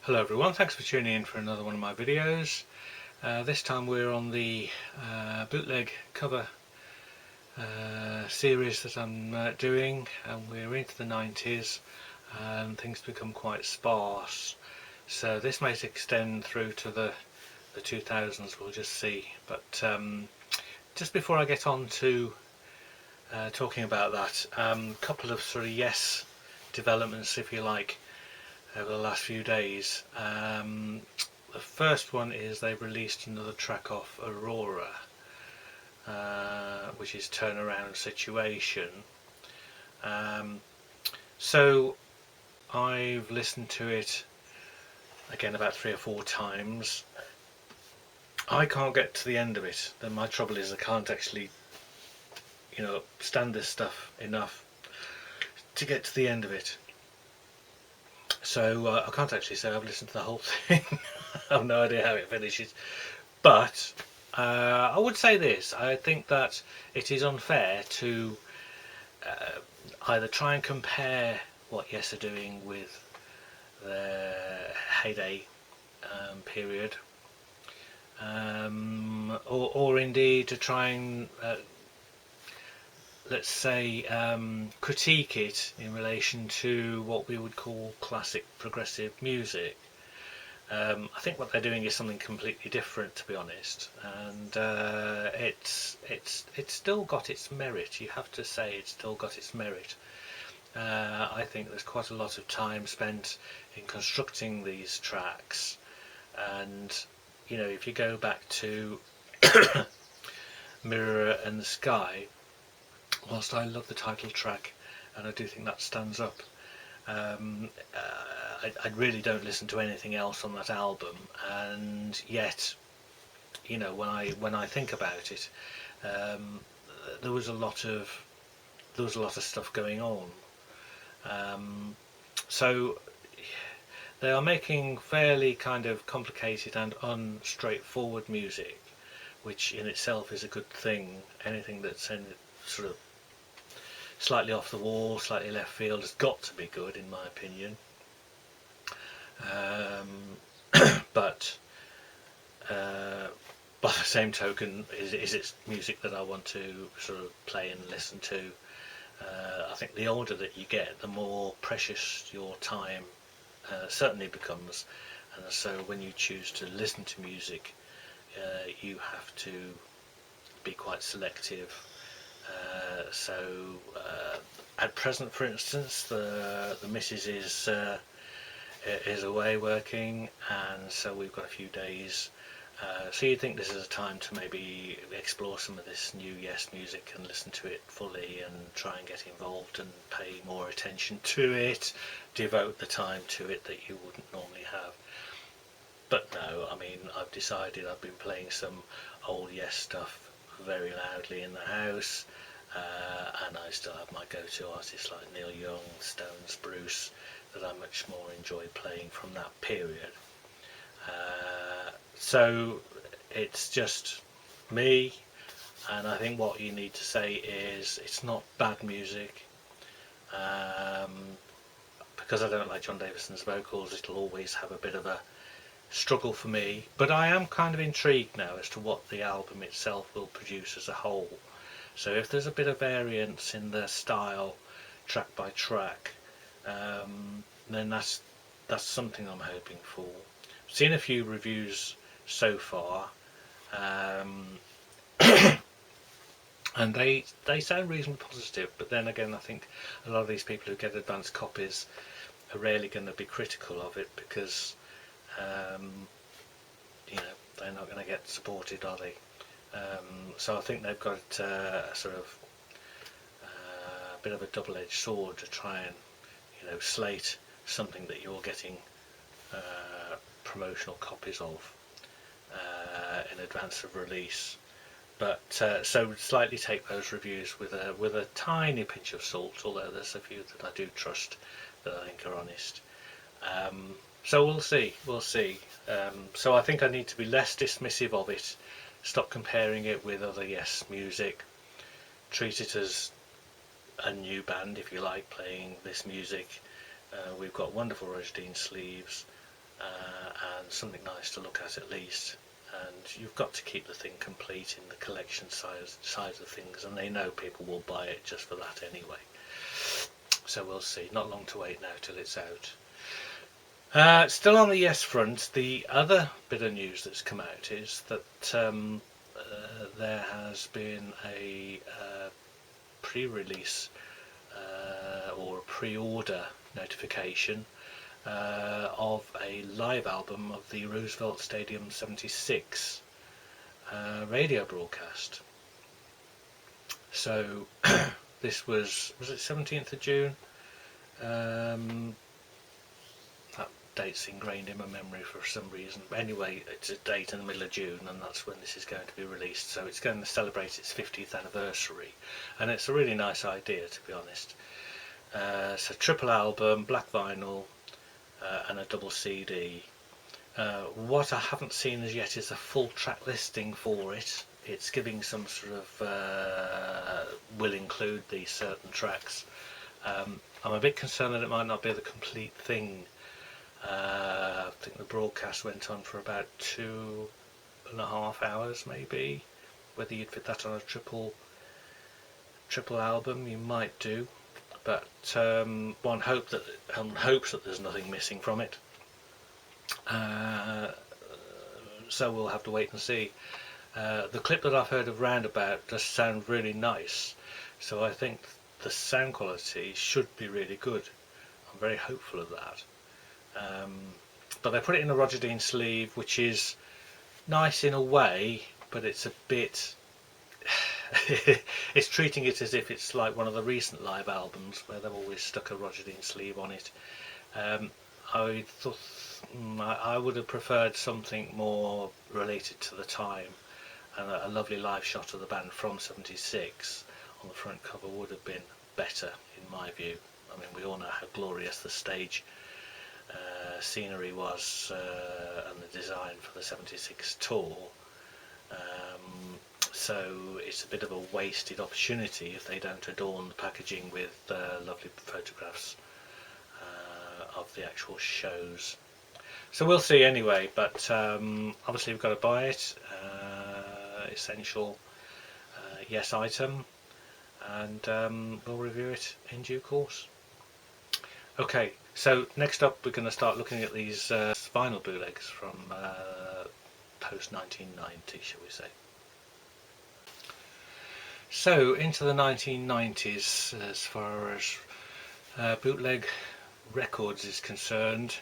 Hello everyone, thanks for tuning in for another one of my videos. This time we're on the bootleg cover series that I'm doing, and we're into the 90s and things become quite sparse. So this might extend through to the 2000s, we'll just see. But just before I get on to talking about that, a couple of sort of yes developments, if you like, over the last few days. The first one is they've released another track off Aurora, which is Turnaround Situation. So I've listened to it again about 3 or 4 times. I can't get to the end of it. Then my trouble is I can't actually, stand this stuff enough to get to the end of it. So I can't actually say I've listened to the whole thing. I have no idea how it finishes. But I would say this. I think that it is unfair to either try and compare what Yes are doing with their heyday period, or indeed to try and let's say critique it in relation to what we would call classic progressive music. I think what they're doing is something completely different, to be honest, and it's still got its merit. You have to say it's still got its merit. I think there's quite a lot of time spent in constructing these tracks, and if you go back to Mirror and the Sky, whilst I love the title track and I do think that stands up, I really don't listen to anything else on that album, and yet, when I think about it, there was a lot of stuff going on. So they are making fairly kind of complicated and unstraightforward music, which in itself is a good thing. Anything that's in sort of slightly off the wall, slightly left field, has got to be good, in my opinion. But by the same token, is it music that I want to sort of play and listen to? I think the older that you get, the more precious your time certainly becomes, and so when you choose to listen to music, you have to be quite selective. So at present, for instance, the missus is away working, and so we've got a few days. So you'd think this is a time to maybe explore some of this new Yes music and listen to it fully and try and get involved and pay more attention to it, devote the time to it that you wouldn't normally have. But no, I mean, I've decided I've been playing some old Yes stuff very loudly in the house, and I still have my go-to artists like Neil Young, Stones, Bruce, that I much more enjoy playing from that period. So it's just me, and I think what you need to say is it's not bad music. Because I don't like John Davison's vocals, it'll always have a bit of a struggle for me, but I am kind of intrigued now as to what the album itself will produce as a whole. So if there's a bit of variance in the style, track by track, then that's something I'm hoping for. I've seen a few reviews so far, and they sound reasonably positive, but then again I think a lot of these people who get advanced copies are rarely going to be critical of it, because they're not going to get supported, are they? So I think they've got a sort of a bit of a double-edged sword to try and slate something that you're getting promotional copies of in advance of release. But so slightly take those reviews with a tiny pinch of salt, although there's a few that I do trust that I think are honest. So we'll see. So I think I need to be less dismissive of it, stop comparing it with other Yes music, treat it as a new band, if you like, playing this music. We've got wonderful Rushdean sleeves. and something nice to look at least. And you've got to keep the thing complete in the collection size of things, and they know people will buy it just for that anyway. So we'll see. Not long to wait now till it's out. Still on the Yes front, the other bit of news that's come out is that there has been a pre-release or a pre-order notification of a live album of the Roosevelt Stadium 76 radio broadcast. So this was it 17th of June? That date's ingrained in my memory for some reason. But anyway, it's a date in the middle of June, and that's when this is going to be released. So it's going to celebrate its 50th anniversary, and it's a really nice idea, to be honest. It's a triple album, black vinyl, and a double CD. What I haven't seen as yet is a full track listing for it. It's giving some sort of will include these certain tracks. I'm a bit concerned that it might not be the complete thing. I think the broadcast went on for about 2.5 hours, maybe. Whether you'd fit that on a triple album, you might do. But one hopes that there's nothing missing from it. So we'll have to wait and see. The clip that I've heard of Roundabout does sound really nice, so I think the sound quality should be really good. I'm very hopeful of that. But they put it in a Roger Dean sleeve, which is nice in a way, but it's a bit it's treating it as if it's like one of the recent live albums where they've always stuck a Roger Dean sleeve on it. I thought I would have preferred something more related to the time, and a lovely live shot of the band from 76 on the front cover would have been better in my view. I mean, we all know how glorious the stage scenery was and the design for the 76 tour. So it's a bit of a wasted opportunity if they don't adorn the packaging with lovely photographs of the actual shows. So we'll see anyway, but obviously we've got to buy it. Essential Yes item, and we'll review it in due course. Okay, so next up we're going to start looking at these vinyl bootlegs from post 1990, shall we say. So into the 1990s, as far as bootleg records is concerned,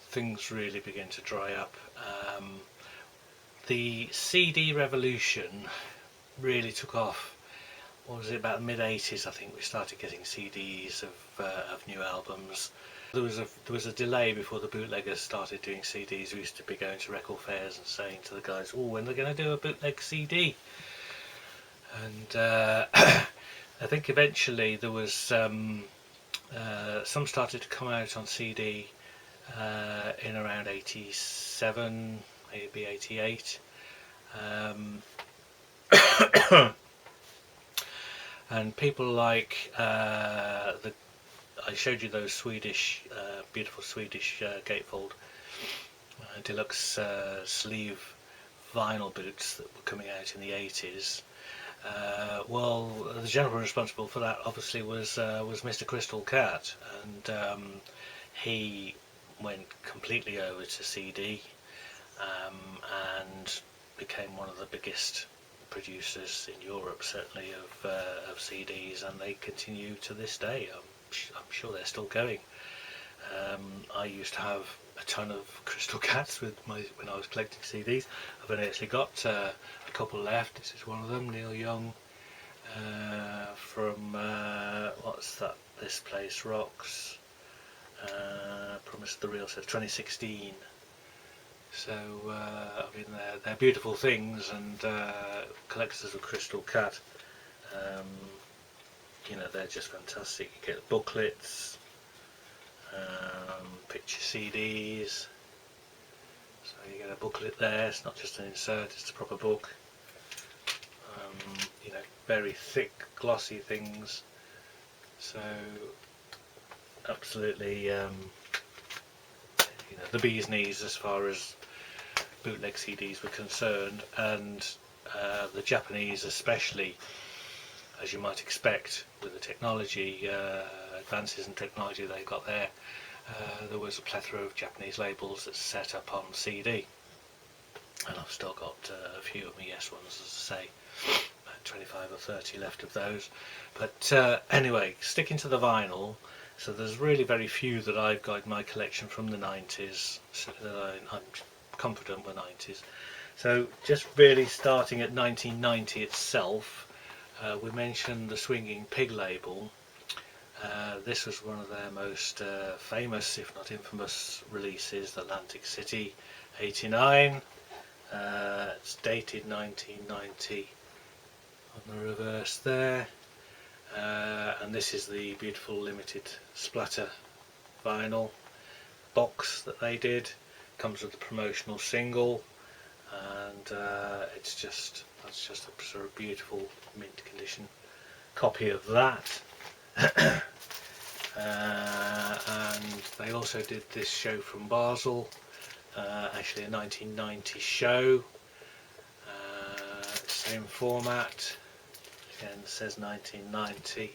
things really begin to dry up. The CD revolution really took off. What was it, about the mid-80s? I think we started getting CDs of new albums. There was a delay before the bootleggers started doing CDs. We used to be going to record fairs and saying to the guys, "Oh, when they're going to do a bootleg CD?" And I think eventually there was some started to come out on CD in around 87, maybe 88. And people like I showed you those Swedish, beautiful Swedish gatefold deluxe sleeve vinyl boots that were coming out in the 80s. Well, the gentleman responsible for that obviously was Mr. Crystal Cat, and he went completely over to CD and became one of the biggest producers in Europe, certainly of CDs, and they continue to this day. I'm sure they're still going. I used to have a ton of Crystal Cats when I was collecting CDs. I've only actually got a couple left. This is one of them, Neil Young, from what's that? This Place Rocks. Promise the Real Set, 2016. So I mean, they're beautiful things, and collectors of Crystal Cat, you know, they're just fantastic. You get booklets, picture CDs. So you get a booklet there. It's not just an insert; it's a proper book. You know, very thick, glossy things. So absolutely you know, the bee's knees as far as bootleg CDs were concerned, and the Japanese especially, as you might expect with the technology, advances in technology they got there. There was a plethora of Japanese labels that set up on CD, and I've still got a few of my Yes ones, as I say, about 25 or 30 left of those. But anyway, sticking to the vinyl, so there's really very few that I've got in my collection from the 90s, so I'm confident were 90s. So just really starting at 1990 itself, we mentioned the Swinging Pig label. This was one of their most famous, if not infamous, releases, Atlantic City 89. It's dated 1990 on the reverse there, and this is the beautiful limited splatter vinyl box that they did. Comes with the promotional single, and that's just a sort of beautiful mint condition copy of that. And they also did this show from Basel, actually a 1990 show, same format, again it says 1990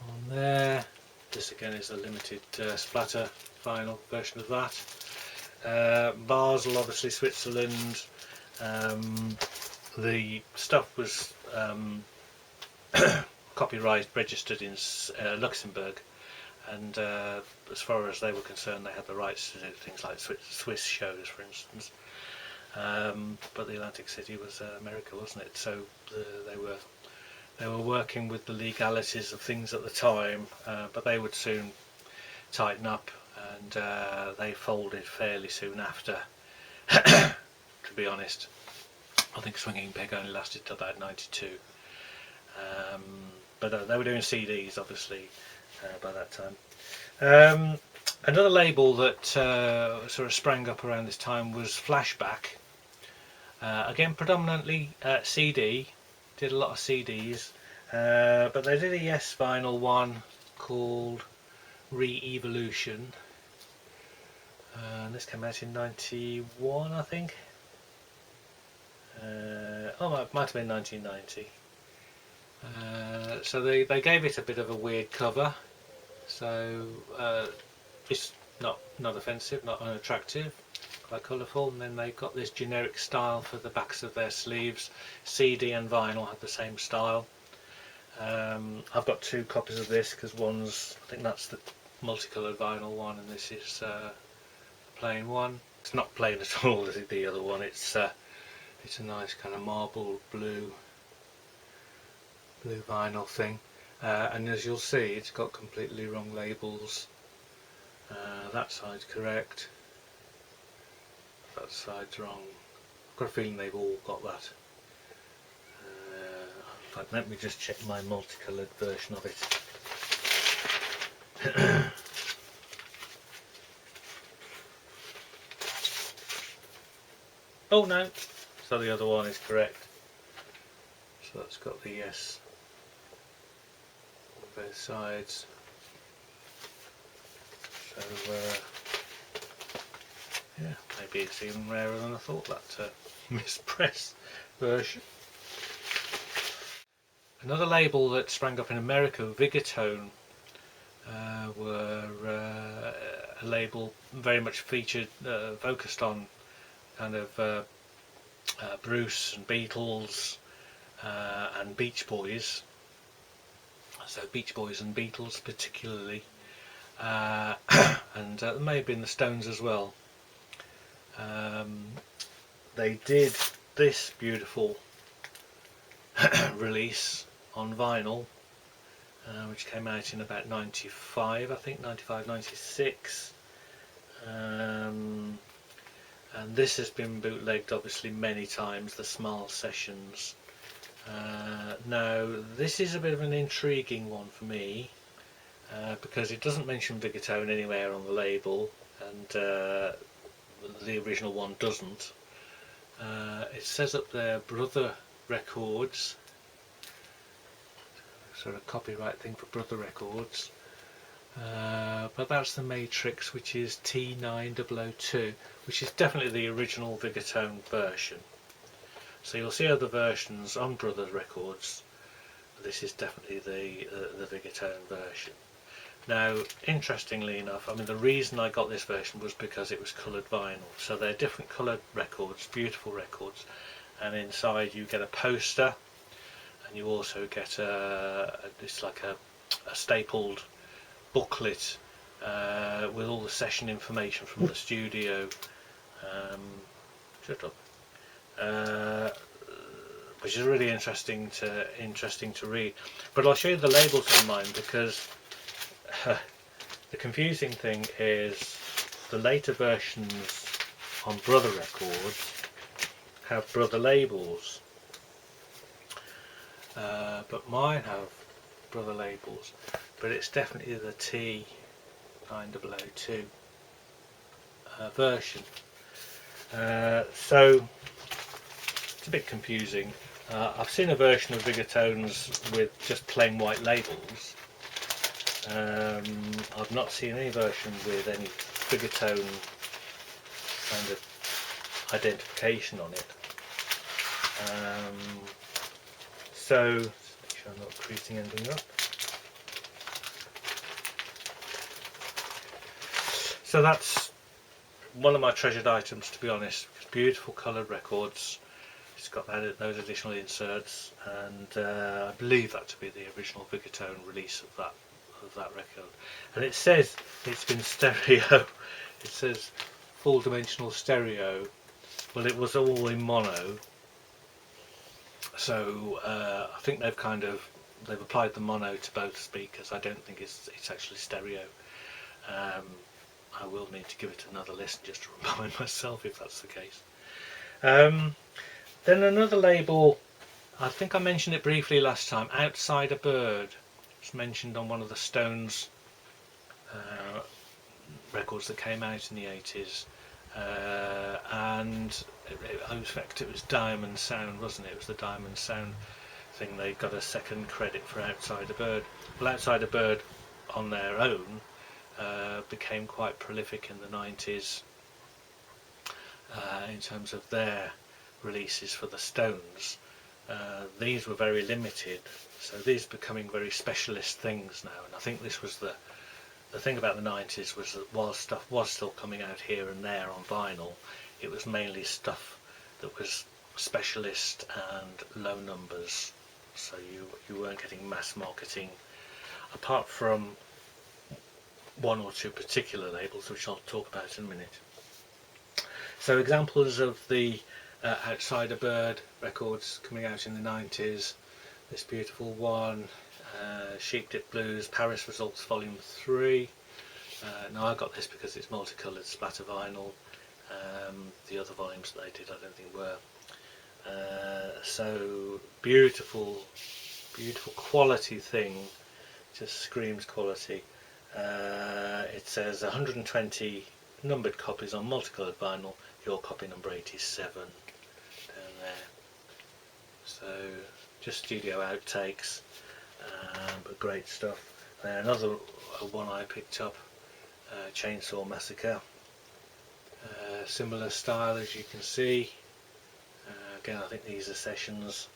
on there. This again is a limited splatter vinyl version of that. Basel, obviously Switzerland. The stuff was copyright registered in Luxembourg, and as far as they were concerned, they had the rights to do things like Swiss shows, for instance. But the Atlantic City was America, wasn't it? So they were working with the legalities of things at the time, but they would soon tighten up, and they folded fairly soon after. To be honest, I think Swinging Pig only lasted till about 92. But they were doing CDs, obviously, by that time. Another label that sort of sprang up around this time was Flashback. Again, predominantly CD, did a lot of CDs, but they did a Yes vinyl one called Re-Evolution. And this came out in 91, I think. It might have been 1990. So they gave it a bit of a weird cover, so it's not offensive, not unattractive, quite colourful, and then they got this generic style for the backs of their sleeves. CD and vinyl had the same style. I've got two copies of this, because one's, I think that's the multicoloured vinyl one, and this is the plain one. It's not plain at all, the other one. It's a nice kind of marble blue vinyl thing, and as you'll see, it's got completely wrong labels. That side's correct, that side's wrong. I've got a feeling they've all got that. In fact, let me just check my multicoloured version of it. Oh no, so the other one is correct. So that's got the Yes on both sides. So yeah, maybe it's even rarer than I thought, that mispress version. Another label that sprang up in America, Vigatone, were a label very much featured, focused on kind of Bruce and Beatles and Beach Boys. So Beach Boys and Beatles particularly, and there may have been the Stones as well. They did this beautiful release on vinyl, which came out in about 95, I think, 95, 96. And this has been bootlegged obviously many times, the Smile Sessions. Now this is a bit of an intriguing one for me, because it doesn't mention Vigatone anywhere on the label, and the original one doesn't. It says up there Brother Records, sort of copyright thing for Brother Records, but that's the Matrix, which is T9002, which is definitely the original Vigatone version. So you'll see other versions on Brothers Records. This is definitely the Vigatone version. Now, interestingly enough, I mean, the reason I got this version was because it was coloured vinyl. So they're different coloured records, beautiful records, and inside you get a poster, and you also get it's like a stapled booklet with all the session information from the studio. Shut up. Which is really interesting to read. But I'll show you the labels on mine, because the confusing thing is the later versions on Brother Records have Brother labels, but mine have Brother labels, but it's definitely the T9002 version. So it's a bit confusing. I've seen a version of Vigatones with just plain white labels. I've not seen any version with any Vigatone kind of identification on it. So make sure I'm not creasing anything up. So that's one of my treasured items, to be honest. Beautiful coloured records. It's got those additional inserts, and I believe that to be the original Vigatone release of that record. And it says it's been stereo. It says full dimensional stereo. Well, it was all in mono. So I think they've applied the mono to both speakers. I don't think it's actually stereo. I will need to give it another listen just to remind myself if that's the case. Then another label, I think I mentioned it briefly last time, Outside a Bird. It's mentioned on one of the Stones records that came out in the 80s. And in fact it was Diamond Sound, wasn't it? It was the Diamond Sound thing. They got a second credit for Outside a Bird. Well, Outside a Bird on their own became quite prolific in the 90s in terms of their releases for the Stones. These were very limited, so these are becoming very specialist things now, and I think this was the thing about the 90s, was that while stuff was still coming out here and there on vinyl, it was mainly stuff that was specialist and low numbers, so you weren't getting mass marketing, apart from one or two particular labels which I'll talk about in a minute. So examples of the Outside a Bird records coming out in the 90s, this beautiful one, Sheep Dip Blues, Paris Results Volume 3. Now I got this because it's multicoloured splatter vinyl. The other volumes that they did I don't think were. So beautiful quality thing, just screams quality. It says 120 numbered copies on multicoloured vinyl, your copy number 87 down there. So just studio outtakes, but great stuff. Another one I picked up, Chainsaw Massacre, similar style as you can see. Again, I think these are sessions.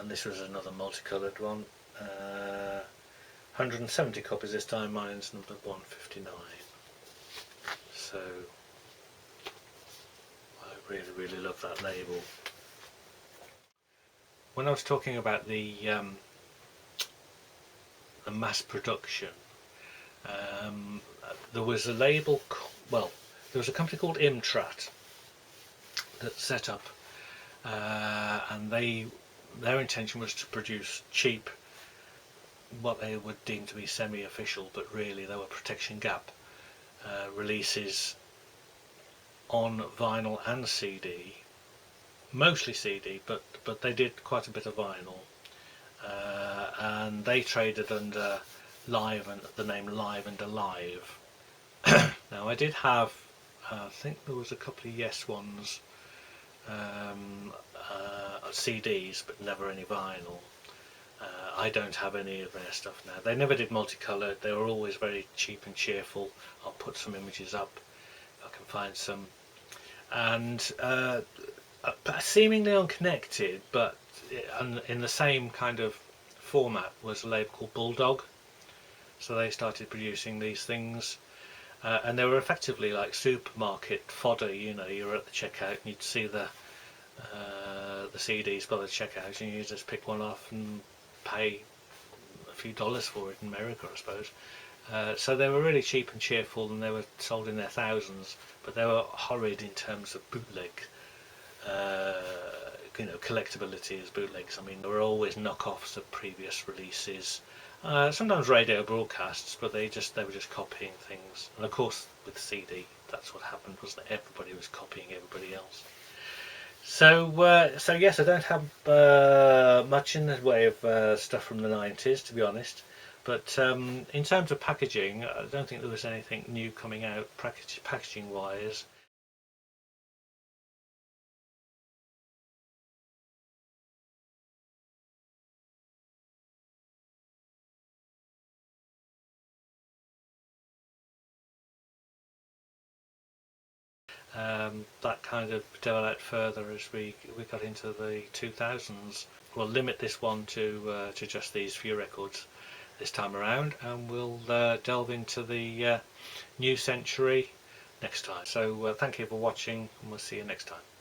This was another multicoloured one. 170 copies this time, mine's number 159. So I really love that label. When I was talking about the mass production, there was a label, well, there was a company called Imtrat that set up, and their intention was to produce cheap, what they would deem to be semi-official, but really they were protection gap releases on vinyl and CD, mostly CD, but they did quite a bit of vinyl, and they traded under the name Live and Alive. Now I did have, I think there was a couple of Yes ones, CDs, but never any vinyl. I don't have any of their stuff now. They never did multicoloured. They were always very cheap and cheerful. I'll put some images up if I can find some. And seemingly unconnected, but in the same kind of format, was a label called Bulldog. So they started producing these things, and they were effectively like supermarket fodder. You know, you were at the checkout and you'd see the CDs by the checkout, and you just pick one off and pay a few dollars for it in America, I suppose. So they were really cheap and cheerful, and they were sold in their thousands, but they were horrid in terms of bootleg, collectability as bootlegs. I mean, there were always knockoffs of previous releases, sometimes radio broadcasts, but they were just copying things. And of course, with CD, that's what happened, was that everybody was copying everybody else. So yes, I don't have much in the way of stuff from the 90s, to be honest. But in terms of packaging, I don't think there was anything new coming out packaging wise. That kind of developed further as we got into the 2000s. We'll limit this one to just these few records this time around, and we'll delve into the new century next time. So thank you for watching, and we'll see you next time.